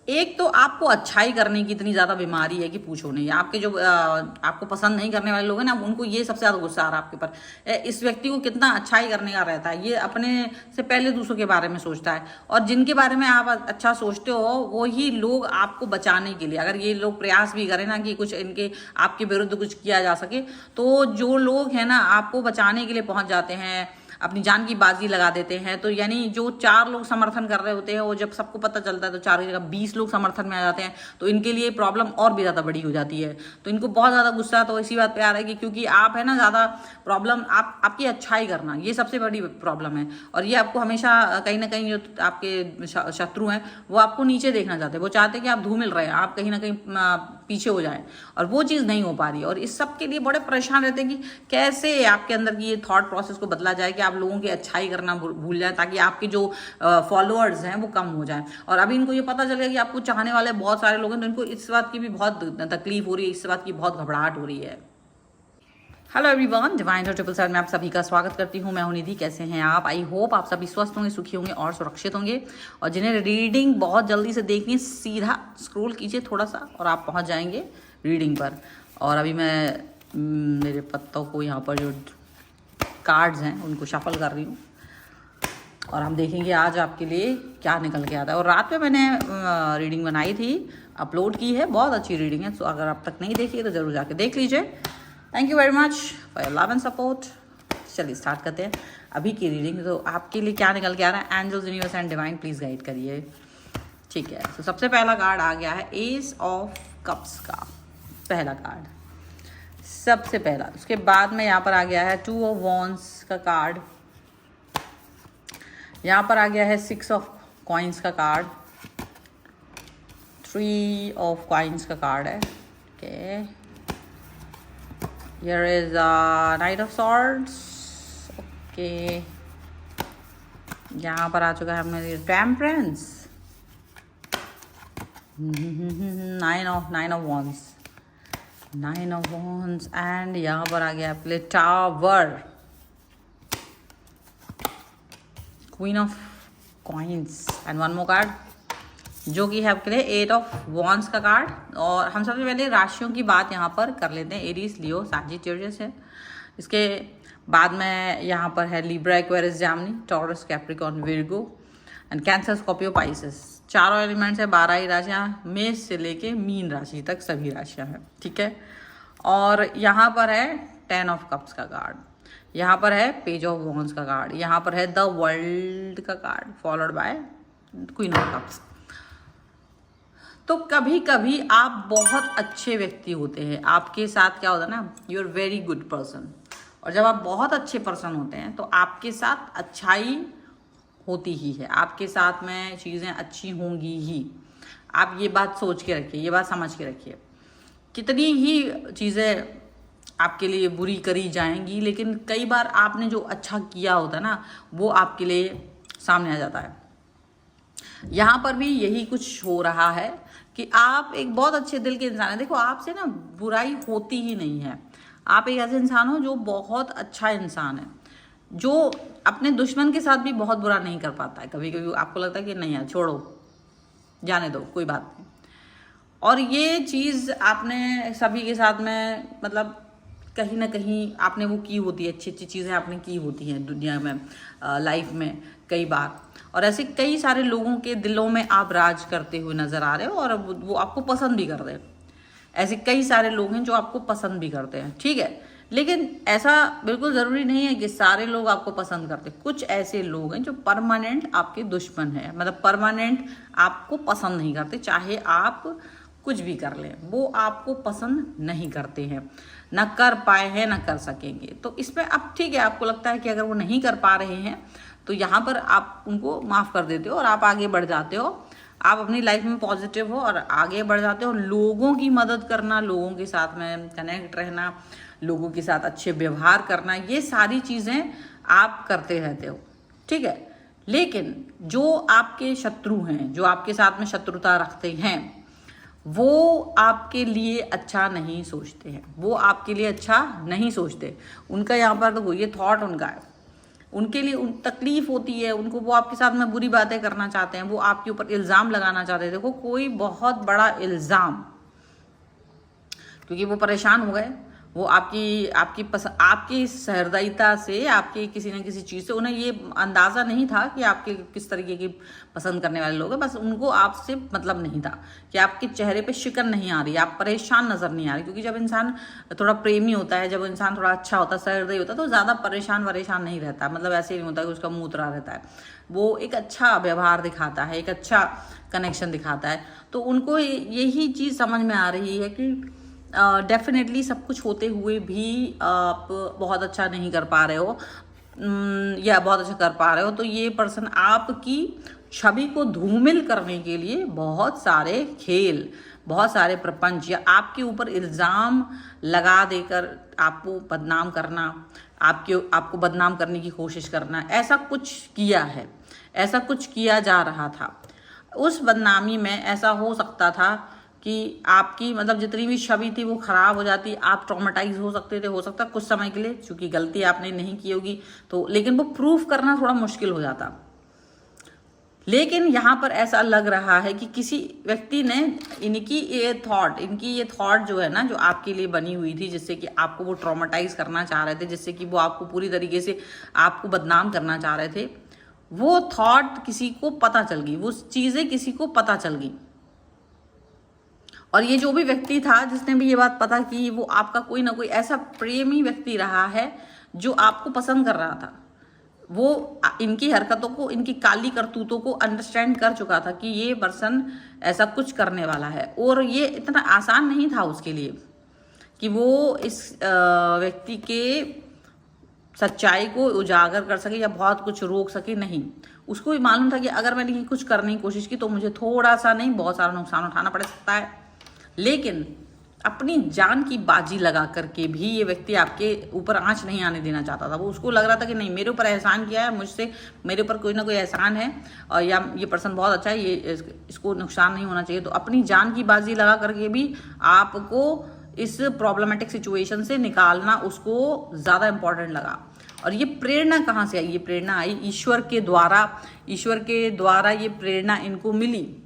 एक तो आपको अच्छाई करने की इतनी ज़्यादा बीमारी है कि पूछो नहीं। आपके जो आपको पसंद नहीं करने वाले लोग हैं ना, उनको ये सबसे ज़्यादा गुस्सा आ रहा है आपके ऊपर। इस व्यक्ति को कितना अच्छाई करने का रहता है, ये अपने से पहले दूसरों के बारे में सोचता है। और जिनके बारे में आप अच्छा सोचते हो वही लोग आपको बचाने के लिए, अगर ये लोग प्रयास भी करें ना कि कुछ इनके आपके विरुद्ध कुछ किया जा सके, तो जो लोग हैं ना आपको बचाने के लिए पहुंच जाते हैं, अपनी जान की बाजी लगा देते हैं। तो यानी जो 4 लोग समर्थन कर रहे होते हैं, वो जब सबको पता चलता है तो 4 की जगह 20 लोग समर्थन में आ जाते हैं, तो इनके लिए प्रॉब्लम और भी ज़्यादा बड़ी हो जाती है। तो इनको बहुत ज़्यादा गुस्सा तो इसी बात पे आ रहा है कि क्योंकि आप है ना ज़्यादा प्रॉब्लम आपकी अच्छाई करना, ये सबसे बड़ी प्रॉब्लम है। और ये आपको हमेशा कहीं ना कहीं जो आपके शत्रु हैं वो आपको नीचे देखना चाहते हैं, वो चाहते हैं कि आप धूमिल रहे, आप कहीं ना कहीं पीछे हो जाए, और वो चीज़ नहीं हो पा रही है। और इस सब के लिए बड़े परेशान रहते हैं कि कैसे आपके अंदर की ये थॉट प्रोसेस को बदला जाए कि आप लोगों की अच्छाई करना भूल जाए, ताकि आपके जो फॉलोअर्स हैं वो कम हो जाए। और अभी इनको ये पता चल गया कि आपको चाहने वाले बहुत सारे लोग हैं, तो इनको इस बात की भी बहुत तकलीफ हो रही है, इस बात की बहुत घबराहट हो रही है। हेलो एवरीवन, डिवाइन 777 में आप सभी का स्वागत करती हूँ। मैं हूँ निधि। कैसे हैं आप? आई होप आप सभी स्वस्थ होंगे, सुखी होंगे और सुरक्षित होंगे। और जिन्हें रीडिंग बहुत जल्दी से देखनी है, सीधा स्क्रॉल कीजिए थोड़ा सा और आप पहुँच जाएंगे रीडिंग पर। और अभी मैं मेरे पत्तों को यहाँ पर जो कार्ड्स हैं उनको शफल कर रही हूँ, और हम देखेंगे आज आपके लिए क्या निकल के आता है। और रात में मैंने रीडिंग बनाई थी, अपलोड की है, बहुत अच्छी रीडिंग है। तो अगर आप तक नहीं देखी है तो ज़रूर जाके देख लीजिए। Thank you very much for your love and support. चलिए स्टार्ट करते हैं अभी की रीडिंग। तो आपके लिए क्या निकल के आ रहा है, angels, universe and divine please guide करिए। ठीक है, तो सबसे पहला कार्ड आ गया है एस ऑफ कप्स का, पहला कार्ड सबसे पहला। उसके बाद में यहाँ पर आ गया है 2 ऑफ वॉन्ड्स का कार्ड, यहाँ पर आ गया है 6 ऑफ कॉइन्स का कार्ड, 3 ऑफ कॉइन्स का कार्ड है। Okay, here is night of swords. Okay, यहाँ पर आ चुका है मेरी temperance, 9 of wands, 9 of wands, and यहाँ पर आ गया play tower, queen of coins, and one more card जो कि है आपके लिए 8 ऑफ वॉन्ड्स का कार्ड। और हम सबसे पहले राशियों की बात यहाँ पर कर लेते हैं। एरीज, लियो, सैजिटेरियस है। इसके बाद में यहाँ पर है Libra, Aquarius, Gemini, taurus, Capricorn, Virgo and cancer, Scorpio, Pisces. चारों एलिमेंट्स है, 12 ही राशियाँ, मेष से लेके मीन राशि तक सभी राशियाँ हैं। ठीक है, और यहाँ पर है 10 ऑफ कप्स का कार्ड, यहाँ पर है पेज ऑफ वॉन्ड्स का कार्ड, यहाँ पर है द वर्ल्ड का card, followed by queen of cups. तो कभी कभी आप बहुत अच्छे व्यक्ति होते हैं, आपके साथ क्या होता है ना, you are very good person. और जब आप बहुत अच्छे पर्सन होते हैं तो आपके साथ अच्छाई होती ही है, आपके साथ में चीज़ें अच्छी होंगी ही। आप ये बात सोच के रखिए, ये बात समझ के रखिए। कितनी ही चीज़ें आपके लिए बुरी करी जाएंगी, लेकिन कई बार आपने जो अच्छा किया होता है ना, वो आपके लिए सामने आ जाता है। यहाँ पर भी यही कुछ हो रहा है कि आप एक बहुत अच्छे दिल के इंसान हैं। देखो, आपसे ना बुराई होती ही नहीं है। आप एक ऐसे इंसान हो जो बहुत अच्छा इंसान है, जो अपने दुश्मन के साथ भी बहुत बुरा नहीं कर पाता है। कभी कभी आपको लगता है कि नहीं यार, छोड़ो, जाने दो, कोई बात नहीं। और ये चीज़ आपने सभी के साथ में, मतलब कहीं ना कहीं आपने वो की होती है, अच्छी अच्छी चीज़ें आपने की होती हैं दुनिया में, लाइफ में कई बार। और ऐसे कई सारे लोगों के दिलों में आप राज करते हुए नज़र आ रहे हो, और वो आपको पसंद भी करते हैं। ऐसे कई सारे लोग हैं जो आपको पसंद भी करते हैं, ठीक है। लेकिन ऐसा बिल्कुल ज़रूरी नहीं है कि सारे लोग आपको पसंद करते हैं। कुछ ऐसे लोग हैं जो परमानेंट आपके दुश्मन हैं, मतलब परमानेंट आपको पसंद नहीं करते, चाहे आप कुछ भी कर लें, वो आपको पसंद नहीं करते हैं, ना कर पाए हैं, ना कर सकेंगे। तो इसमें अब ठीक है, आपको लगता है कि अगर वो नहीं कर पा रहे हैं तो यहाँ पर आप उनको माफ़ कर देते हो और आप आगे बढ़ जाते हो। आप अपनी लाइफ में पॉजिटिव हो और आगे बढ़ जाते हो। लोगों की मदद करना, लोगों के साथ में कनेक्ट रहना, लोगों के साथ अच्छे व्यवहार करना, ये सारी चीज़ें आप करते रहते हो, ठीक है। लेकिन जो आपके शत्रु हैं, जो आपके साथ में शत्रुता रखते हैं, वो आपके लिए अच्छा नहीं सोचते हैं, वो आपके लिए अच्छा नहीं सोचते। उनका यहाँ पर तो ये थॉट उनका है, उनके लिए तकलीफ होती है, उनको वो आपके साथ में बुरी बातें करना चाहते हैं, वो आपके ऊपर इल्ज़ाम लगाना चाहते हैं। देखो कोई बहुत बड़ा इल्ज़ाम, क्योंकि वो परेशान हो गए, वो आपकी सहृदयता से, आपकी किसी न किसी चीज़ से, उन्हें ये अंदाज़ा नहीं था कि आपके किस तरीके की पसंद करने वाले लोग हैं। बस उनको आपसे मतलब नहीं था कि आपके चेहरे पे शिकन नहीं आ रही, आप परेशान नज़र नहीं आ रही। क्योंकि जब इंसान थोड़ा प्रेमी होता है, जब इंसान थोड़ा अच्छा होता है, सहृदयी होता है, तो ज़्यादा परेशान नहीं रहता। मतलब ऐसे नहीं होता कि उसका मुँह उतरा रहता है, वो एक अच्छा व्यवहार दिखाता है, एक अच्छा कनेक्शन दिखाता है। तो उनको यही चीज़ समझ में आ रही है कि डेफिनेटली सब कुछ होते हुए भी आप बहुत अच्छा नहीं कर पा रहे हो, या बहुत अच्छा कर पा रहे हो। तो ये पर्सन आपकी छवि को धूमिल करने के लिए बहुत सारे खेल, बहुत सारे प्रपंच, या आपके ऊपर इल्ज़ाम लगा देकर आपको बदनाम करना, आपको बदनाम करने की कोशिश करना, ऐसा कुछ किया है, ऐसा कुछ किया जा रहा था। उस बदनामी में ऐसा हो सकता था कि आपकी मतलब जितनी भी छवि थी वो ख़राब हो जाती, आप ट्रॉमेटाइज हो सकते थे, हो सकता कुछ समय के लिए, क्योंकि गलती आपने नहीं की होगी तो, लेकिन वो प्रूफ करना थोड़ा मुश्किल हो जाता। लेकिन यहाँ पर ऐसा लग रहा है कि किसी व्यक्ति ने इनकी ये थॉट जो है ना, जो आपके लिए बनी हुई थी, जिससे कि आपको वो ट्रॉमेटाइज करना चाह रहे थे, जिससे कि वो आपको पूरी तरीके से आपको बदनाम करना चाह रहे थे, वो थॉट किसी को पता चल गई, वो चीज़ें किसी को पता चल गई। और ये जो भी व्यक्ति था जिसने भी ये बात पता की, वो आपका कोई ना कोई ऐसा प्रेमी व्यक्ति रहा है जो आपको पसंद कर रहा था। वो इनकी हरकतों को, इनकी काली करतूतों को अंडरस्टैंड कर चुका था कि ये पर्सन ऐसा कुछ करने वाला है। और ये इतना आसान नहीं था उसके लिए कि वो इस व्यक्ति के सच्चाई को उजागर कर सके या बहुत कुछ रोक सके। नहीं, उसको भी मालूम था कि अगर मैंने कुछ करने की कोशिश की तो मुझे थोड़ा सा नहीं, बहुत सारा नुकसान उठाना पड़ सकता है। लेकिन अपनी जान की बाजी लगा करके भी ये व्यक्ति आपके ऊपर आंच नहीं आने देना चाहता था। वो उसको लग रहा था कि नहीं, मेरे ऊपर एहसान किया है, मुझसे मेरे ऊपर कोई ना कोई एहसान है, और या ये पर्सन बहुत अच्छा है, ये इसको नुकसान नहीं होना चाहिए। तो अपनी जान की बाजी लगा करके भी आपको इस प्रॉब्लमेटिक सिचुएशन से निकालना उसको ज़्यादा इम्पॉर्टेंट लगा। और ये प्रेरणा कहाँ से आई? ये प्रेरणा आई ईश्वर के द्वारा ये प्रेरणा इनको मिली।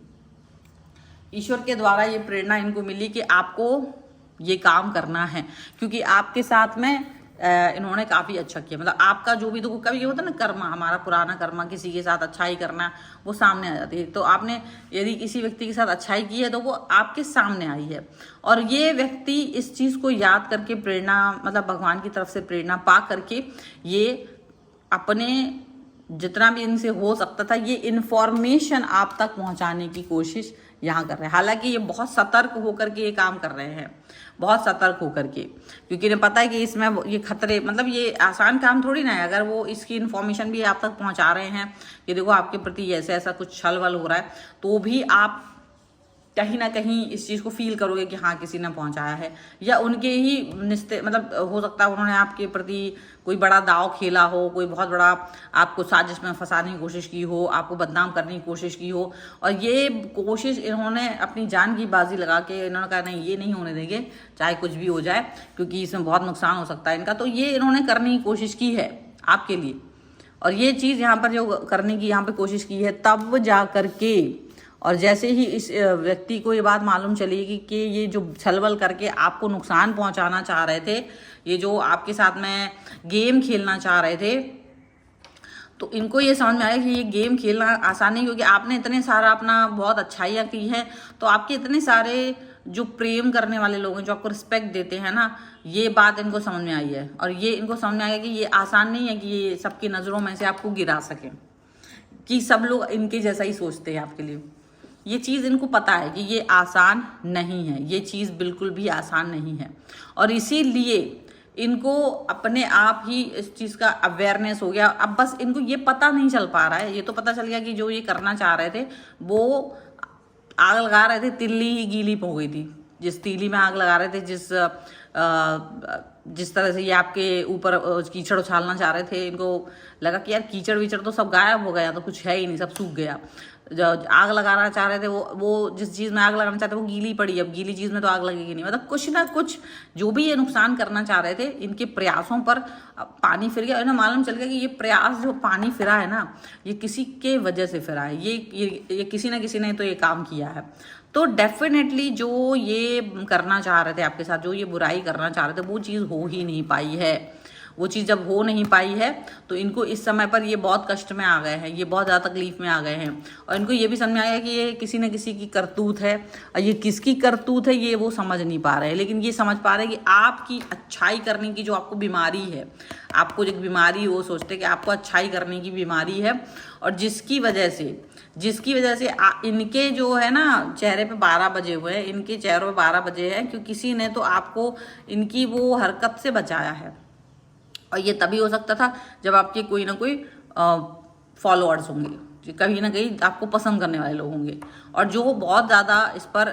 ईश्वर के द्वारा ये प्रेरणा इनको मिली कि आपको ये काम करना है, क्योंकि आपके साथ में इन्होंने काफ़ी अच्छा किया। मतलब आपका जो भी, तो कभी ये होता है ना, कर्मा, हमारा पुराना कर्मा, किसी के साथ अच्छाई करना, वो सामने आ जाती है। तो आपने यदि किसी व्यक्ति के साथ अच्छाई की है तो वो आपके सामने आई है। और ये व्यक्ति इस चीज़ को याद करके प्रेरणा, मतलब भगवान की तरफ से प्रेरणा पा करके ये अपने जितना भी इनसे हो सकता था ये इन्फॉर्मेशन आप तक पहुंचाने की कोशिश यहाँ कर रहे हैं। हालांकि ये बहुत सतर्क होकर के ये काम कर रहे हैं, बहुत सतर्क होकर के, क्योंकि इन्हें पता है कि इसमें ये खतरे, मतलब ये आसान काम थोड़ी ना है। अगर वो इसकी इन्फॉर्मेशन भी आप तक पहुँचा रहे हैं कि देखो आपके प्रति ऐसे ऐसा कुछ छल वल हो रहा है, तो भी आप कहीं ना कहीं इस चीज़ को फील करोगे कि हाँ किसी ने पहुंचाया है, या उनके ही निश्चित, मतलब हो सकता है उन्होंने आपके प्रति कोई बड़ा दाव खेला हो, कोई बहुत बड़ा आपको साजिश में फंसाने की कोशिश की हो, आपको बदनाम करने की कोशिश की हो, और ये कोशिश इन्होंने अपनी जान की बाजी लगा के इन्होंने कहा नहीं, ये नहीं होने देंगे, चाहे कुछ भी हो जाए, क्योंकि इसमें बहुत नुकसान हो सकता है इनका। तो ये इन्होंने करने की कोशिश की है आपके लिए, और ये चीज़ यहाँ पर जो करने की यहाँ पर कोशिश की है, तब जा करके, और जैसे ही इस व्यक्ति को ये बात मालूम चलेगी कि ये जो छलबल करके आपको नुकसान पहुंचाना चाह रहे थे, ये जो आपके साथ में गेम खेलना चाह रहे थे, तो इनको ये समझ में आया कि ये गेम खेलना आसान नहीं, क्योंकि आपने इतने सारा अपना बहुत अच्छाइयाँ की हैं, तो आपके इतने सारे जो प्रेम करने वाले लोग हैं, जो आपको रिस्पेक्ट देते हैं ना, ये बात इनको समझ में आई है। और ये इनको समझ में आया कि ये आसान नहीं है कि ये सबकी नज़रों में से आपको गिरा सकें, कि सब लोग इनके जैसा ही सोचते हैं आपके लिए। ये चीज़ इनको पता है कि ये आसान नहीं है, ये चीज़ बिल्कुल भी आसान नहीं है। और इसीलिए इनको अपने आप ही इस चीज़ का अवेयरनेस हो गया। अब बस इनको ये पता नहीं चल पा रहा है, ये तो पता चल गया कि जो ये करना चाह रहे थे, वो आग लगा रहे थे, तिल्ली ही गीली हो गई थी। जिस तीली में आग लगा रहे थे, जिस तरह से ये आपके ऊपर कीचड़ उछालना चाह रहे थे, इनको लगा कि यार कीचड़ वीचड़ तो सब गायब हो गया, तो कुछ है ही नहीं, सब सूख गया। जो आग लगाना चाह रहे थे वो जिस चीज़ में आग लगाना चाहते वो गीली पड़ी, अब गीली चीज़ में तो आग लगेगी नहीं। मतलब कुछ ना कुछ जो भी ये नुकसान करना चाह रहे थे, इनके प्रयासों पर पानी फिर गया। इन्हें मालूम चल गया कि ये प्रयास जो पानी फिरा है ना, ये किसी के वजह से फिरा है, ये किसी ना किसी ने तो ये काम किया है। तो डेफिनेटली जो ये करना चाह रहे थे आपके साथ, जो ये बुराई करना चाह रहे थे, वो चीज़ हो ही नहीं पाई है। वो चीज़ जब हो नहीं पाई है तो इनको इस समय पर ये बहुत कष्ट में आ गए हैं, ये बहुत ज़्यादा तकलीफ में आ गए हैं। और इनको ये भी समझ में आया कि ये किसी न किसी की करतूत है, और ये किसकी करतूत है ये वो समझ नहीं पा रहे हैं। लेकिन ये समझ पा रहे हैं कि आपकी अच्छाई करने की जो आपको बीमारी है, आपको जो बीमारी वो सोचते हैं कि आपको अच्छाई करने की बीमारी है, और जिसकी वजह से इनके जो है ना चेहरे पे 12 बजे हुए हैं, इनके चेहरों पे 12 बजे हैं, क्योंकि किसी ने तो आपको इनकी वो हरकत से बचाया है। और ये तभी हो सकता था जब आपके कोई ना कोई फॉलोअर्स होंगे, कहीं ना कहीं आपको पसंद करने वाले लोग होंगे, और जो बहुत ज़्यादा इस पर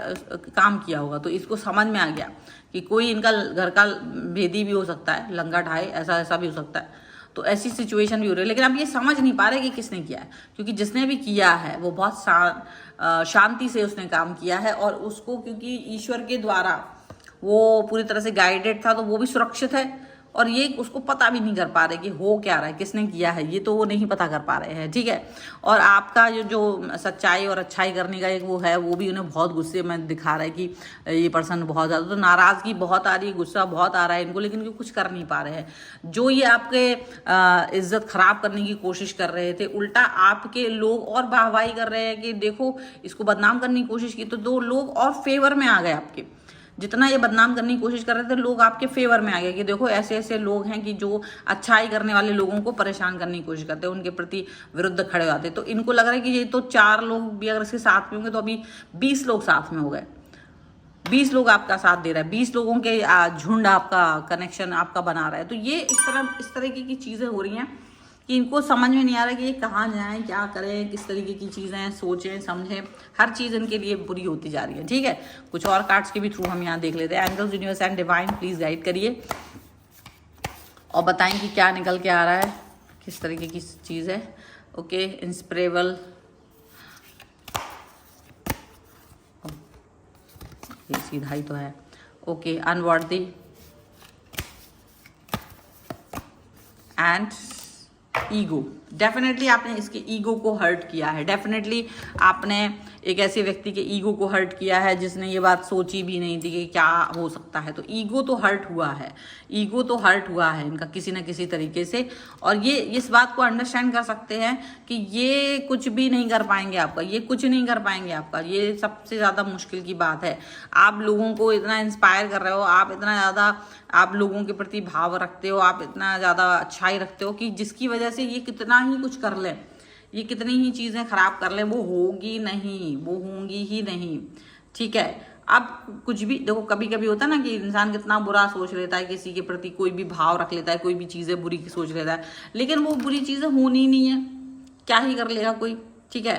काम किया होगा। तो इसको समझ में आ गया कि कोई इनका घर का भेदी भी हो सकता है, लंगा ढाई ऐसा भी हो सकता है। तो ऐसी सिचुएशन भी हो रही है, लेकिन अब ये समझ नहीं पा रहे कि किसने किया है, क्योंकि जिसने भी किया है वो बहुत शांति से उसने काम किया है, और उसको क्योंकि ईश्वर के द्वारा वो पूरी तरह से गाइडेड था, तो वो भी सुरक्षित है। और ये उसको पता भी नहीं कर पा रहे कि हो क्या रहा है, किसने किया है, ये तो वो नहीं पता कर पा रहे हैं, ठीक है। और आपका जो सच्चाई और अच्छाई करने का एक वो है, वो भी उन्हें बहुत गुस्से में दिखा रहा है कि ये पर्सन बहुत ज़्यादा, तो नाराज़गी बहुत आ रही है, गुस्सा बहुत आ रहा है इनको, लेकिन ये कुछ कर नहीं पा रहे हैं। जो ये आपके इज्जत खराब करने की कोशिश कर रहे थे, उल्टा आपके लोग और वाहवाही कर रहे हैं कि देखो इसको बदनाम करने की कोशिश की, तो दो लोग और फेवर में आ गए आपके। जितना ये बदनाम करने की कोशिश कर रहे थे, लोग आपके फेवर में आ गए कि देखो ऐसे ऐसे लोग हैं कि जो अच्छाई करने वाले लोगों को परेशान करने की कोशिश करते हैं, उनके प्रति विरुद्ध खड़े होते। तो इनको लग रहा है कि ये तो 4 लोग भी अगर इसके साथ में होंगे तो अभी 20 लोग साथ में हो गए, 20 लोग आपका साथ दे रहा है, 20 लोगों के झुंड आपका कनेक्शन आपका बना रहा है। तो ये इस तरीके की चीज़ें हो रही हैं कि इनको समझ में नहीं आ रहा कि ये कहाँ जाएं, क्या करें, किस तरीके की चीज़ें सोचें समझें। हर चीज़ इनके लिए बुरी होती जा रही है, ठीक है। कुछ और कार्ड्स के भी थ्रू हम यहाँ देख लेते हैं। Angels, universe and divine please guide करिए और बताएं कि क्या निकल के आ रहा है, किस तरीके की चीज़ है। ओके, इंस्पिरेबल, ये सीधा ही तो है। Okay, unworthy and ego. Definitely आपने इसके ईगो को हर्ट किया है, डेफिनेटली आपने एक ऐसे व्यक्ति के ईगो को हर्ट किया है जिसने ये बात सोची भी नहीं थी कि क्या हो सकता है। तो ईगो तो हर्ट हुआ है, ईगो तो हर्ट हुआ है इनका किसी ना किसी तरीके से। और ये इस बात को अंडरस्टैंड कर सकते हैं कि ये कुछ भी नहीं कर पाएंगे आपका, ये कुछ नहीं कर पाएंगे आपका। ये सबसे ज़्यादा मुश्किल की बात है। आप लोगों को इतना इंस्पायर कर रहे हो, आप इतना ज़्यादा आप लोगों के प्रति भाव रखते हो, आप इतना ज़्यादा अच्छाई रखते हो कि जिसकी वजह से ये कितना ही कुछ कर ले, ये कितनी ही चीज़ें खराब कर ले, वो होगी नहीं, वो होंगी ही नहीं, ठीक है। अब कुछ भी देखो, कभी कभी होता है ना कि इंसान कितना बुरा सोच लेता है, किसी के प्रति कोई भी भाव रख लेता है, कोई भी चीज़ें बुरी की सोच लेता है, लेकिन वो बुरी चीज़ें होनी नहीं है, क्या ही कर लेगा कोई, ठीक है।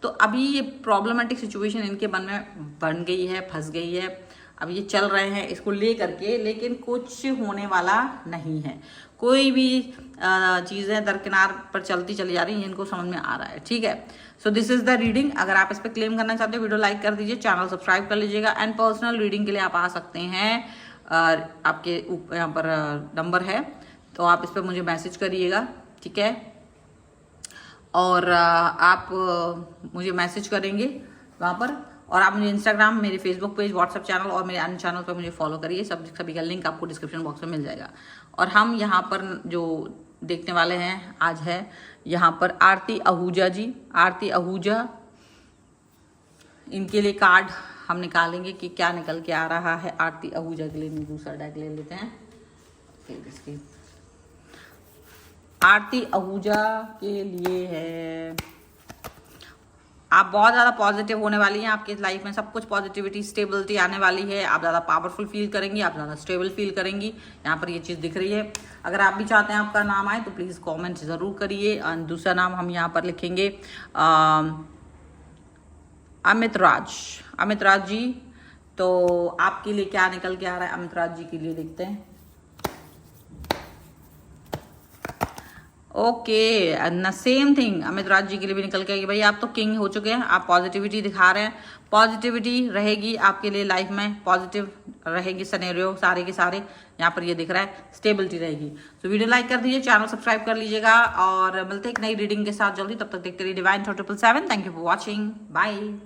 तो अभी ये प्रॉब्लमेटिक सिचुएशन इनके मन में बन गई है, फंस गई है। अब ये चल रहे हैं इसको ले करके, लेकिन कुछ होने वाला नहीं है। कोई भी चीज़ें दरकिनार पर चलती चली जा रही हैं, इनको समझ में आ रहा है, ठीक है। So this is the reading. अगर आप इस पर क्लेम करना चाहते हो, वीडियो लाइक कर दीजिए, चैनल सब्सक्राइब कर लीजिएगा। एंड पर्सनल रीडिंग के लिए आप आ सकते हैं, आपके यहाँ पर नंबर है, तो आप इस पर मुझे मैसेज करिएगा, ठीक है। और आप मुझे मैसेज करेंगे वहाँ पर, और आप मुझे इंस्टाग्राम, मेरे फेसबुक पेज, व्हाट्सएप चैनल और मेरे अन्य चैनल पर मुझे फॉलो करिए। सभी का लिंक आपको डिस्क्रिप्शन बॉक्स में मिल जाएगा। और हम यहाँ पर जो देखने वाले हैं आज है यहाँ पर आरती आहूजा जी, आरती आहूजा, इनके लिए कार्ड हम निकालेंगे कि क्या निकल के आ रहा है आरती आहूजा के लिए। दूसरा डेक ले लेते हैं। आरती आहूजा के लिए है, आप बहुत ज़्यादा पॉजिटिव होने वाली हैं, आपकी लाइफ में सब कुछ पॉजिटिविटी, स्टेबिलिटी आने वाली है। आप ज़्यादा पावरफुल फील करेंगी, आप ज़्यादा स्टेबल फील करेंगी, यहाँ पर ये चीज़ दिख रही है। अगर आप भी चाहते हैं आपका नाम आए तो प्लीज़ कमेंट ज़रूर करिए। और दूसरा नाम हम यहाँ पर लिखेंगे अमित राज जी। तो आपके लिए क्या निकल के आ रहा है अमित राज जी के लिए, देखते हैं। Okay, same thing Amit Raj ji के लिए भी निकल के आएगी। भाई आप तो किंग हो चुके हैं, आप पॉजिटिविटी दिखा रहे हैं, पॉजिटिविटी रहेगी आपके लिए लाइफ में, पॉजिटिव रहेगी सिनेरियो सारे के सारे यहाँ पर ये दिख रहा है, स्टेबिलिटी रहेगी। तो वीडियो लाइक कर दीजिए, चैनल सब्सक्राइब कर लीजिएगा और मिलते हैं एक नई रीडिंग के साथ जल्दी। तब तक देखते रहिए divine 777। Thank you for watching, bye.